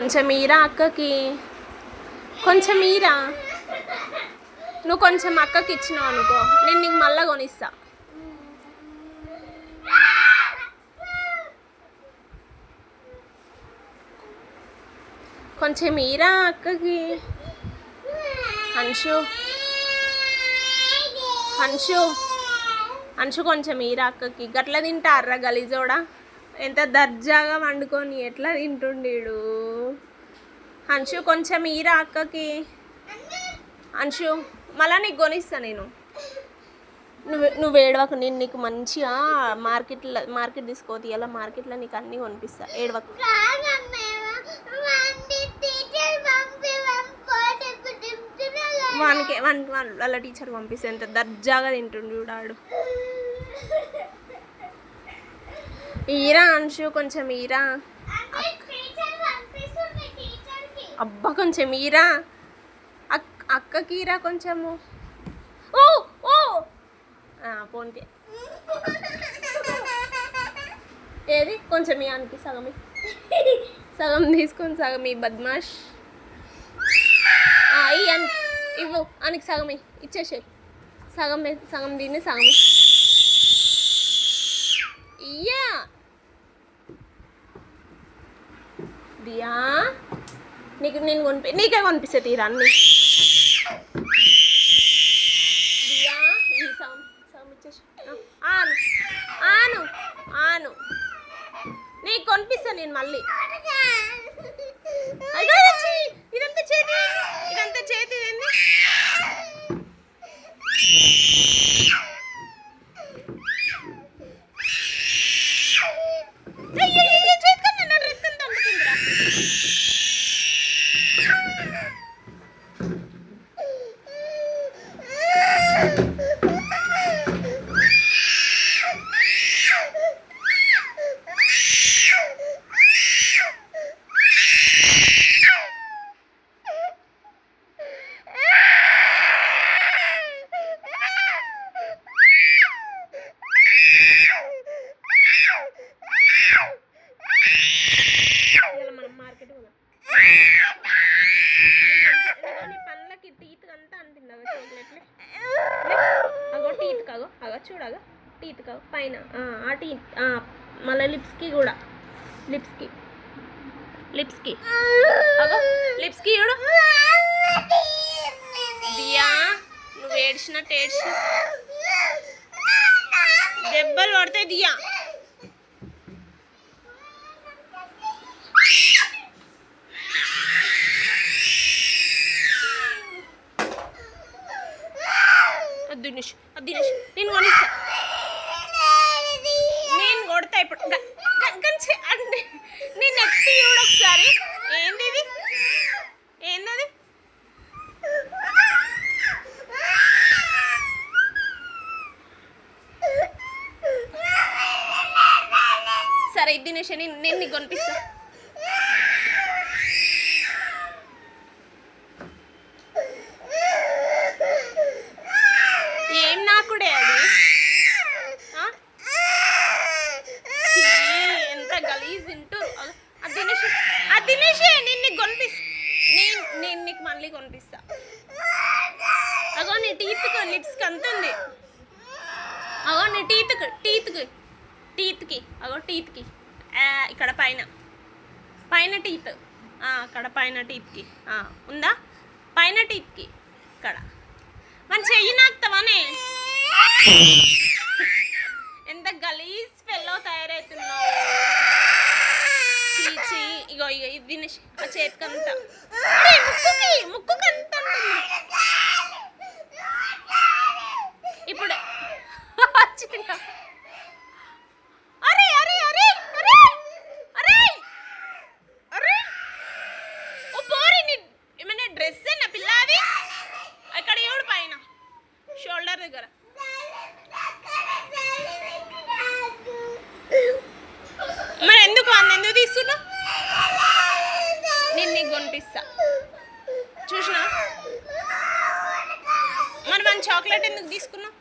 కొంచెం ఈరా అక్కకి, కొంచెం ఈరా. నువ్వు కొంచెం అక్కకి ఇచ్చినావు అనుకో, నేను నీకు మళ్ళా కొనిస్తా. కొంచెం ఈరా అక్కకి. అంశు అంశు అంశు కొంచెం ఈరా అక్కకి. గట్ల తింటారా గలీజోడా? ఎంత దర్జాగా వండుకొని ఎట్లా తింటుండీడు. అంశు కొంచెం ఈరా అక్కకి. అంశు మళ్ళా నీకు కొనిస్తా నేను. నువ్వు ఏడవకు, నేను నీకు మంచిగా మార్కెట్ తీసుకోతి. ఇలా మార్కెట్లో నీకు అన్నీ కొనిపిస్తా, ఏడవకు. వానికి వాళ్ళ టీచర్ పంపిస్తే ఎంత దర్జాగా తింటుండు చూడాడు. ఈరా అంశు కొంచెం ఈరా. అబ్బా కొంచెం ఈరా అక్కకి ఈరా కొంచెము. ఓ ఓ పోన్కే ఏది కొంచెం ఇయానికి సగం తీసుకొని సగం ఈ బద్మాష్ ఇవ్వు అనికి సగం ఇచ్చేసే. సగం దీన్ని సగం ఇయ్యా. దియా నీకే కొనిపిస్తే తీరా అన్ని. దియా ఈ సగం ఇచ్చేసి ఆను ఆను ఆను నీకు కొనిపిస్తా నేను మళ్ళీ. ఇదంతా చేతి ఏంది? చూడగా టీత్ కావు పైన ఆ టీత్ మళ్ళీ లిప్స్కి కూడా లిప్స్కి చూడు. దియా నువ్వు ఏడ్చినట్టు దెబ్బలు పడతాయి దియా. దినేష్ నేను కొనిస్తా, నేను కొడతా ఇప్పుడు. నేను ఎత్తి చూడు ఒకసారి. ఏంది ఏందది? సరే దినేష్ నేను నీకు కొనిపిస్తా. ఏం నాకుడే అది? ఎంత గలీజ్ తింటూ. దినేష్ నేను నీకు కొనిపిస్తా. నేను నీకు మళ్ళీ కొనిపిస్తా. అగో నీ టీత్కి లిప్స్కి అంత ఉంది. అగో నీ టీత్కి అగో టీత్కి ఇక్కడ పైన టీత్ అక్కడ పైన టీత్కి ఉందా? పైన టీత్కి ఇక్కడ మన చెయ్యి నాకుతావానే. ఎంత గలీజ్ ఫెల్లో తయారవుతున్నావు. చీచి ఇగో ఇది ఆ చేతికంతా ముక్కుకంతా ఇప్పుడు. అరే అరే అరే అరే అరే అరే ఓ పోరి ఏమైనా డ్రెస్ నా పిల్లది అక్కడ ఏడు పైన షోల్డర్ దగ్గర. మరి ఎందుకు తీసుకున్నావు? నేను నీకు కొనిపిస్తా. చూసినా మరి మన చాక్లెట్ ఎందుకు తీసుకున్నావు?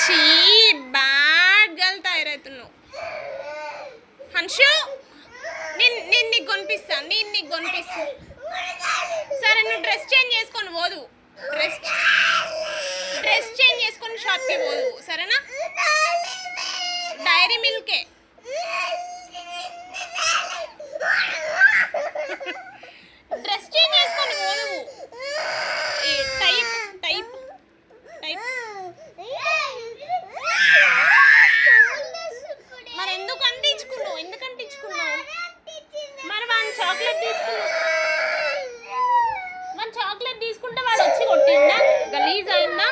ఛీ బ్యాడ్ గల్ తయారవుతుంది. అంశు నేను నీకు కొనిపిస్తా సరే నువ్వు డ్రెస్ చేంజ్ చేసుకొని పోదు డ్రెస్ చేంజ్ చేసుకొని షాప్కి పోదు సరేనా డైరీ మిల్కే డ్రెస్ చేంజ్ చేసుకొని పోదు టైప్ టైప్ టైప్ మరి ఎందుకు అంటించుకున్నావు మరి వాడిని చాక్లెట్ తీసుకుంటే వాడు వచ్చి కొట్టిందా గలీజ్ అయిందా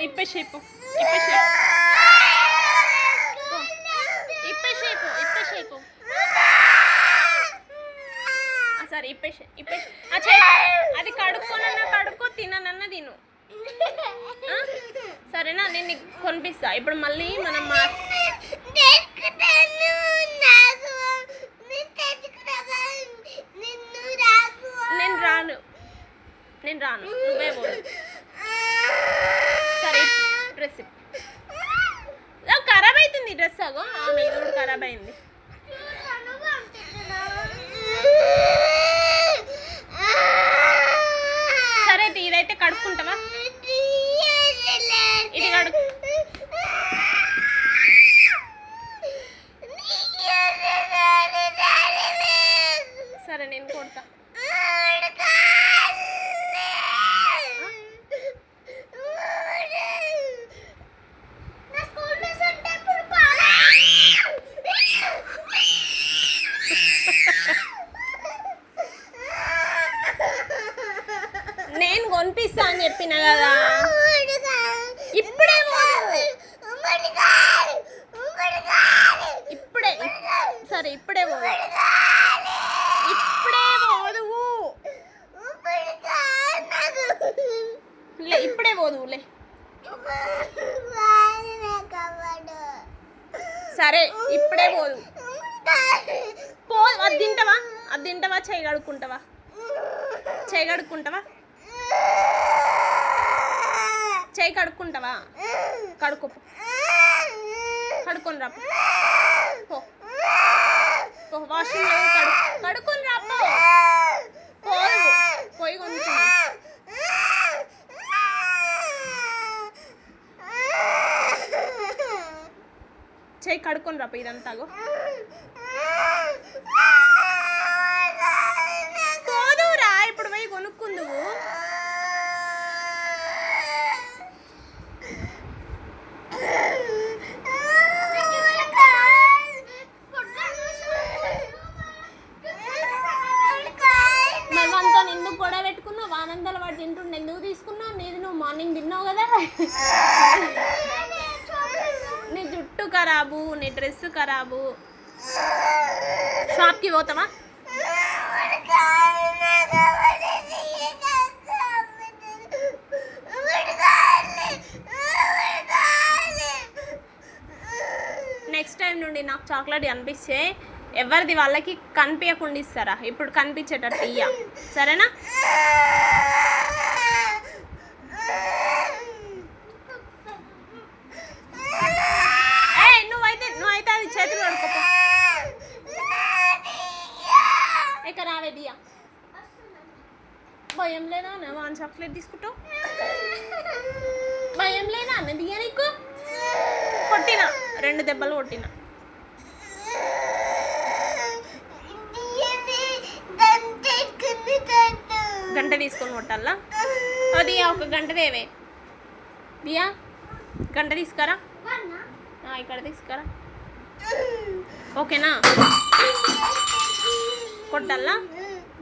ఇప్పేసేపు సరే ఇప్పేసి అది కడుక్కో తిననన్నా తిను సరేనా నేను నీకు కొనిపిస్తా ఇప్పుడు మళ్ళీ మనం నేను రాను నువ్వే పోదు సరే డ్రెస్ ఖరాబ్ అవుతుంది డ్రెస్ అగో ఆమె ఇది కూడా ఖరాబ్ అయింది సరే ఇదైతే కడుక్కుంటావా ఇది సరే నేను కొడతా నేను కొనిపిస్తా అని చెప్పిన కదా ఇప్పుడే సరే ఇప్పుడే పోదు ఇప్పుడే పోదులే సరే ఇప్పుడే పోదు అది తింటావా చేయి కడుక్కుంటావా చేయి కడుక్కుంటావా కడుక్కొని రా వాష్రూమ్లో కడుక్కొని రా పోయి కొనుక్కున్నా చేయి కడుక్కొని రా ఇదంతాగో పోదురా ఇప్పుడు పోయి కొనుక్కుందువు మరి మనతో ఎందుకు గొడవ పెట్టుకున్నావు ఆనందాలు వాడు తింటుండే ఎందుకు తీసుకున్నావు నీది నువ్వు మార్నింగ్ తిన్నావు కదా నీ జుట్టు ఖరాబు నీ డ్రెస్ ఖరాబు షాప్కి పోతావా నెక్స్ట్ టైం నుండి నాకు చాక్లెట్ కనిపిస్తే ఎవరిది వాళ్ళకి కనిపించకుండా ఇస్తారా ఇప్పుడు కనిపించేటట్టు ఇయ్య సరేనా నువ్వైతే అది చేతులు కడుక్కో ఇక రావే దియా భయం లేదా వాన్ చాక్లెట్ తీసుకుంటావు భయం లేదా అన్న దియా నీకు కొట్టిన 2 దెబ్బలు కొట్టిన గంట తీసుకొని కొట్టాలా అది ఒక గంట దేవే దియా గంట తీసుకురా ఇక్కడ తీసుకురా ఓకేనా కొట్టాలా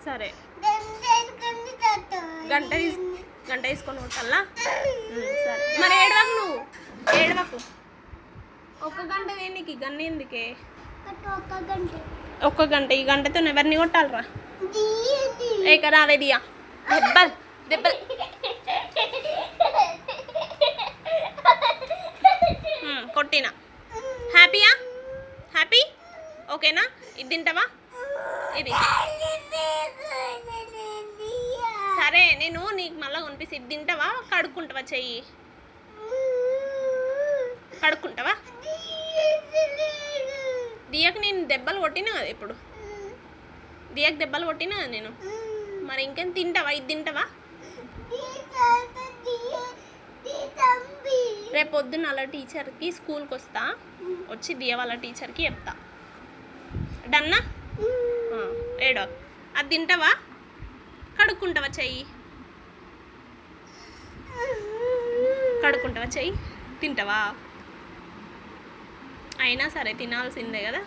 సరే గంట తీసుకొని కొట్టాలా సరే మరి ఏడవకు ఒక్క గంట నీకు గన్న ఎందుకే ఒక్క గంట ఈ గంటతో ఎవరిని కొట్టాలరా ఏక రావే దియా దెబ్బలు కొట్టినా హ్యాపీ ఓకేనా ఇది తింటావా ఇది సరే నేను నీకు మళ్ళీ కొనిపిస్తే ఇది తింటావా కడుక్కుంటావా చెయ్యి కడుక్కుంటావా దియకు నేను దెబ్బలు కొట్టినా కదా ఇప్పుడు దియకు దెబ్బలు కొట్టినా కదా నేను మరి ఇంకేం తింటావా ఇది తింటావా రేపు పొద్దున్న వాళ్ళ టీచర్కి స్కూల్కి వస్తా వచ్చి దియ వాళ్ళ టీచర్కి చెప్తా డన్నా ఏడో అది తింటావా కడుక్కుంటావా చెయ్యి కడుక్కుంటావా చెయ్యి తింటావా అయినా సరే తినాల్సిందే కదా